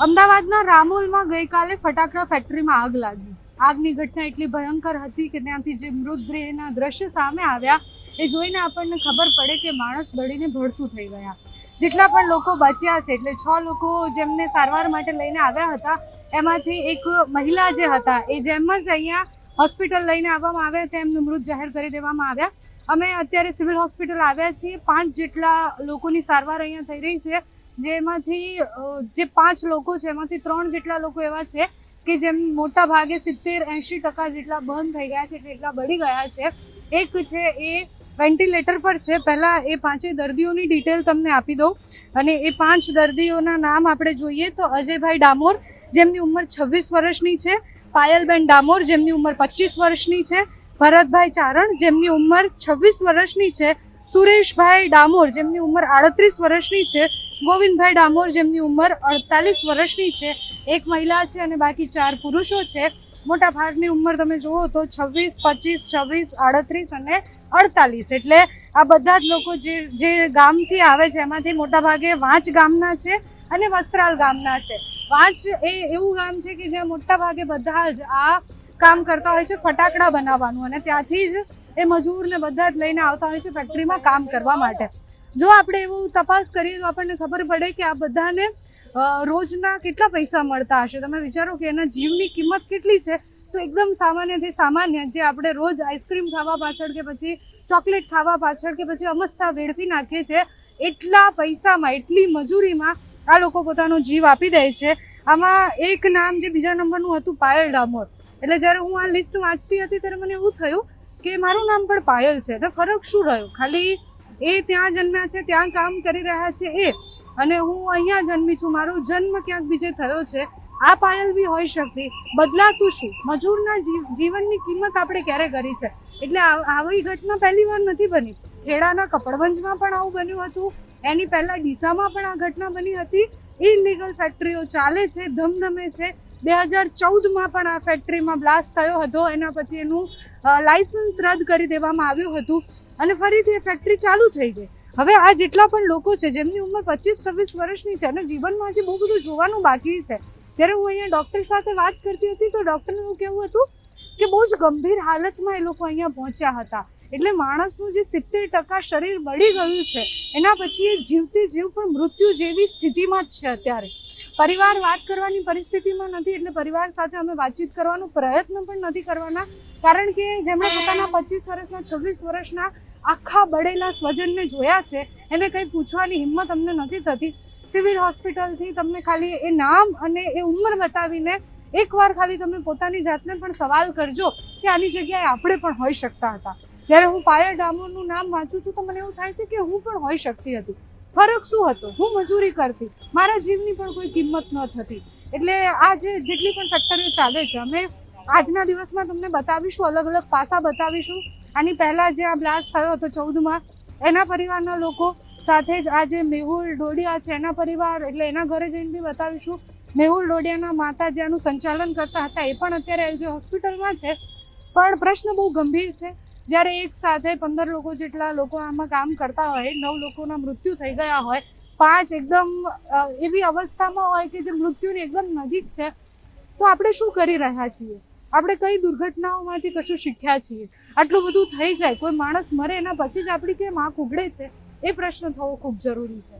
અમદાવાદના રામોલમાં ગઈકાલે ફટાકડા ફેક્ટરીમાં આગ લાગી. આગની ઘટના એટલી ભયંકર હતી કે ત્યાંથી જે મૃતદેહના દ્રશ્ય સામે આવ્યા એ જોઈને આપણને ખબર પડે કે માણસ બળીને ભડથું થઈ ગયા. જેટલા પણ લોકો બચ્યા છે, એટલે 6 લોકો જેમને સારવાર માટે લઈને આવ્યા હતા, એમાંથી એક મહિલા જે હતા એ જેમ જ અહીંયા હોસ્પિટલ લઈને આવવામાં આવ્યા તેમનું મૃત જાહેર કરી દેવામાં આવ્યા. અમે અત્યારે સિવિલ હોસ્પિટલ આવ્યા છીએ. 5 જેટલા લોકોની સારવાર અહીંયા થઈ રહી છે, જેમાંથી જે 5 લોકો છે એમાંથી 3 જેટલા લોકો એવા છે કે જેમ મોટા ભાગે 70-80% જેટલા બંધ થઈ ગયા છે, એટલે એટલા બળી ગયા છે. એક છે એ વેન્ટિલેટર પર છે. પહેલા એ 5 દર્દીઓની ડિટેલ તમને આપી દઉં, અને એ 5 દર્દીઓના નામ આપણે જોઈએ તો અજયભાઈ ડામોર, જેમની ઉંમર 26 વર્ષની છે, પાયલબેન ડામોર, જેમની ઉંમર 25 વર્ષની છે, ભરતભાઈ ચારણ, જેમની ઉંમર 26 વર્ષની છે, સુરેશભાઈ ડામોર, જેમની ઉંમર 38 વર્ષની છે, ગોવિંદભાઈ ડામોર, જેમની ઉંમર 48 વર્ષની છે, એક મહિલા છે અને બાકી 4 પુરુષો છે. મોટા ભાગની ઉંમર તમે જુઓ તો 26, 25, 26, 38 અને 48. એટલે આ બધા જ લોકો જે ગામથી આવે છે એમાંથી મોટા ભાગે વાંચ ગામના છે અને વસ્ત્રાલ ગામના છે. વાંચ એ એવું ગામ છે કે જ્યાં મોટા ભાગે બધા જ આ કામ કરતા હોય છે, ફટાકડા બનાવવાનું, અને ત્યાંથી જ એ મજૂરને બધા જ લઈને આવતા હોય છે ફેક્ટરીમાં કામ કરવા માટે. જો આપણે એવું તપાસ કરીએ તો આપણને ખબર પડે કે આ બધાને રોજના કેટલા પૈસા મળતા હશે. તમે વિચારો કે એના જીવની કિંમત કેટલી છે. તો એકદમ સામાન્યથી સામાન્ય જે આપણે રોજ આઈસ્ક્રીમ ખાવા પાછળ કે પછી ચોકલેટ ખાવા પાછળ કે પછી અમસ્તા વેડફી નાખીએ છીએ, એટલા પૈસામાં, એટલી મજૂરીમાં આ લોકો પોતાનો જીવ આપી દે છે. આમાં એક નામ જે બીજા નંબરનું હતું, પાયલ ડામોર. એટલે જ્યારે હું આ લિસ્ટ વાંચતી હતી ત્યારે મને એવું થયું કે મારું નામ પણ પાયલ છે, એટલે ફરક શું રહ્યો? ખાલી એ ત્યાં જન્મ્યા છે, ત્યાં કામ કરી રહ્યા છે એ, અને હું અહીંયા જન્મી છું, મારો જન્મ ક્યાંક બીજે થયો છે. આ પાયલ બી હોઈ શકતી. બદલાતું શું? મજૂરના જીવનની કિંમત આપણે ક્યારે કરી છે? એટલે આવી ઘટના પહેલી વાર નથી બની. ખેડાના કપડવંજમાં પણ આવું બન્યું હતું, એની પહેલા ડીસામાં પણ આ ઘટના બની હતી. ઇલીગલ ફેક્ટરીઓ ચાલે છે, ધમધમે છે. 2014માં પણ આ ફેક્ટરીમાં બ્લાસ્ટ થયો હતો, એના પછી એનું લાયસન્સ રદ કરી દેવામાં આવ્યું હતું અને ફરીથી એ ફેક્ટરી ચાલુ થઈ ગઈ. હવે આ જેટલા પણ લોકો છે જેમની ઉંમર 25-26 વર્ષની છે અને જીવનમાં હજી બહુ બધું જોવાનું બાકી છે. જ્યારે હું અહીંયા ડૉક્ટર સાથે વાત કરતી હતી તો ડૉક્ટરનું એવું કહેવું હતું કે બહુ જ ગંભીર હાલતમાં એ લોકો અહીંયા પહોંચ્યા હતા. એટલે માણસનું જે 70% શરીર બળી ગયું છે, એના પછી એ જીવતી જીવ પણ મૃત્યુ જેવી સ્થિતિમાં જ છે અત્યારે. પરિવાર વાત કરવાની પરિસ્થિતિમાં નથી, એટલે પરિવાર સાથે અમે વાતચીત કરવાનો પ્રયત્ન પણ નથી કરવાના, કારણ કે જેમણે પોતાના 25 વર્ષના 26 વર્ષના આખા બળેલા સ્વજનને જોયા છે એને કંઈ પૂછવાની હિંમત અમને નથી થતી. સિવિલ હોસ્પિટલથી તમને ખાલી એ નામ અને એ ઉંમર બતાવીને એકવાર ખાલી તમે પોતાની જાતને પણ સવાલ કરજો કે આની જગ્યાએ આપણે પણ હોઈ શકતા હતા. જ્યારે હું પાયલ ડામોરનું નામ વાંચું છું તો મને એવું થાય છે કે હું પણ હોઈ શકતી હતી. ફરક શું હતો? હું મજૂરી કરતી, મારા જીવની પણ કોઈ કિંમત ન થતી. એટલે આ જેટલી પણ ફેક્ટરીઓ ચાલે છે, અમે આજના દિવસમાં તમને બતાવીશું, અલગ અલગ પાસા બતાવીશું. આની પહેલાં જે આ બ્લાસ્ટ થયો હતો 14માં, એના પરિવારના લોકો સાથે જ આ જે મેહુલ ડોડિયા છે એના પરિવાર, એટલે એના ઘરે જઈને બી બતાવીશું. મેહુલ ડોડિયાના માતા જે આનું સંચાલન કરતા હતા એ પણ અત્યારે એલજી હોસ્પિટલમાં છે. પણ પ્રશ્ન બહુ ગંભીર છે. જ્યારે એક સાથે 15 લોકો જેટલા લોકો આમાં કામ કરતા હોય, 9 લોકોના મૃત્યુ થઈ ગયા હોય, 5 એકદમ એવી અવસ્થામાં હોય કે જે મૃત્યુની એકદમ નજીક છે, તો આપણે શું કરી રહ્યા છીએ? આપણે કઈ દુર્ઘટનાઓમાંથી કશું શીખ્યા છીએ? આટલું બધું થઈ જાય, કોઈ માણસ મરે એના પછી જ આપણી કેમ આંખ ઉઘડે છે, એ પ્રશ્ન થવો ખૂબ જરૂરી છે.